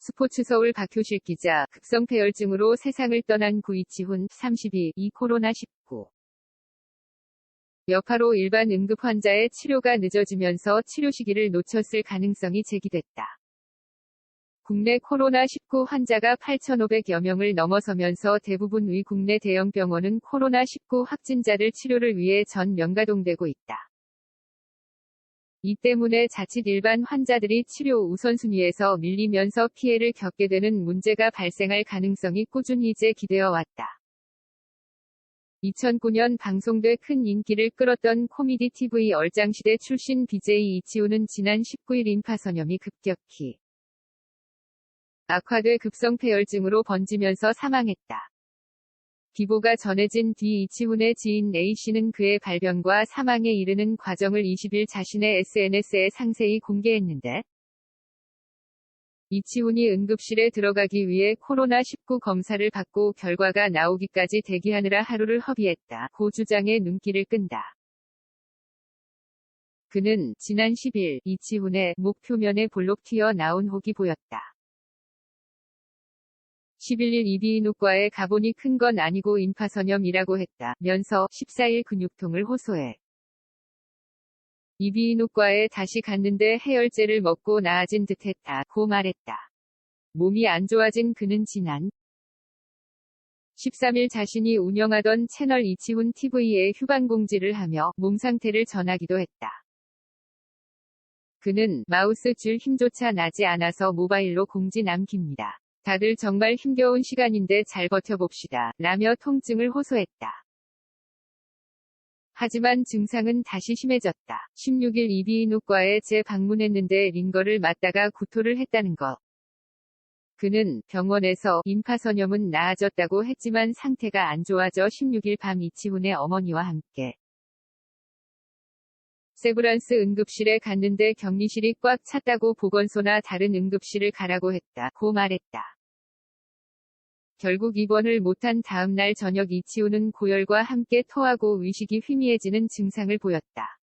스포츠 서울 박효실 기자, 급성 폐혈증으로 세상을 떠난 고 이치훈, 32, 코로나19. 여파로 일반 응급 환자의 치료가 늦어지면서 치료 시기를 놓쳤을 가능성이 제기됐다. 국내 코로나19 환자가 8,500여 명을 넘어서면서 대부분의 국내 대형 병원은 코로나19 확진자들 치료를 위해 전 명가동되고 있다. 이 때문에 자칫 일반 환자들이 치료 우선순위에서 밀리면서 피해를 겪게 되는 문제가 발생할 가능성이 꾸준히 제기되어 왔다. 2009년 방송돼 큰 인기를 끌었던 코미디 TV 얼짱시대 출신 BJ 이치훈은 지난 19일 임파선염이 급격히 악화돼 급성 폐혈증으로 번지면서 사망했다. 기보가 전해진 뒤 이치훈의 지인 A씨는 그의 발병과 사망에 이르는 과정을 20일 자신의 SNS에 상세히 공개했는데, 이치훈이 응급실에 들어가기 위해 코로나19 검사를 받고 결과가 나오기까지 대기하느라 하루를 허비했다고 주장해 눈길을 끈다. 그는 지난 10일 이치훈의 목 표면에 볼록 튀어나온 혹이 보였다. 11일 이비인후과에 가보니 큰 건 아니고 임파선염이라고 했다면서 14일 근육통을 호소해. 이비인후과에 다시 갔는데 해열제를 먹고 나아진 듯했다고 말했다. 몸이 안 좋아진 그는 지난 13일 자신이 운영하던 채널 이치훈 TV에 휴방공지를 하며 몸 상태를 전하기도 했다. 그는 마우스 줄 힘조차 나지 않아서 모바일로 공지 남깁니다. 다들 정말 힘겨운 시간인데 잘 버텨봅시다. 라며 통증을 호소했다. 하지만 증상은 다시 심해졌다. 16일 이비인후과에 재방문했는데 링거를 맞다가 구토를 했다는 것. 그는 병원에서 임파선염은 나아졌다고 했지만 상태가 안 좋아져 16일 밤 이치훈의 어머니와 함께 세브란스 응급실에 갔는데 격리실이 꽉 찼다고 보건소나 다른 응급실을 가라고 했다고 말했다. 결국 입원을 못한 다음 날 저녁 이치훈은 고열과 함께 토하고 의식이 희미해지는 증상을 보였다.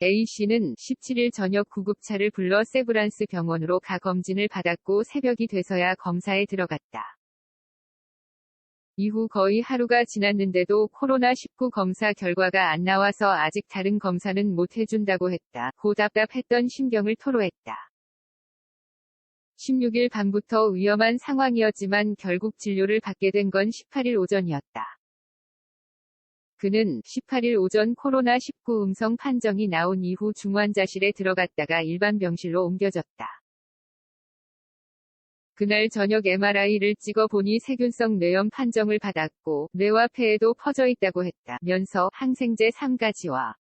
A씨는 17일 저녁 구급차를 불러 세브란스 병원으로 가 검진을 받았고 새벽이 돼서야 검사에 들어갔다. 이후 거의 하루가 지났는데도 코로나19 검사 결과가 안 나와서 아직 다른 검사는 못 해준다고 했다고 답답했던 심경을 토로했다. 16일 밤부터 위험한 상황이었지만 결국 진료를 받게 된 건 18일 오전이었다. 그는 18일 오전 코로나19 음성 판정이 나온 이후 중환자실에 들어갔다가 일반 병실로 옮겨졌다. 그날 저녁 MRI를 찍어보니 세균성 뇌염 판정을 받았고 뇌와 폐에도 퍼져 있다고 했다면서 항생제 3가지와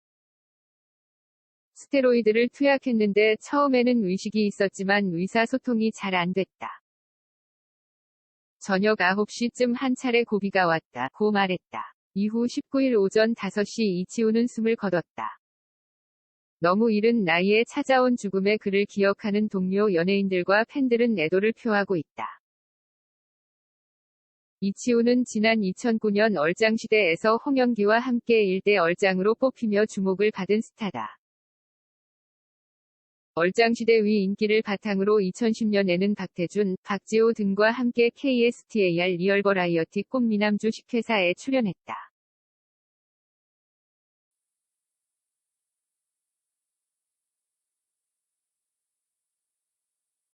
스테로이드를 투약했는데 처음에는 의식이 있었지만 의사소통이 잘 안 됐다. 저녁 9시쯤 한 차례 고비가 왔다고 말했다. 이후 19일 오전 5시 이치훈은 숨을 거뒀다. 너무 이른 나이에 찾아온 죽음의 그를 기억하는 동료 연예인들과 팬들은 애도를 표하고 있다. 이치훈은 지난 2009년 얼짱시대에서 홍영기와 함께 일대 얼짱으로 뽑히며 주목을 받은 스타다. 얼짱시대 위 인기를 바탕으로 2010년에는 박태준, 박지호 등과 함께 KSTAR 리얼버라이어티 꽃미남 주식회사에 출연했다.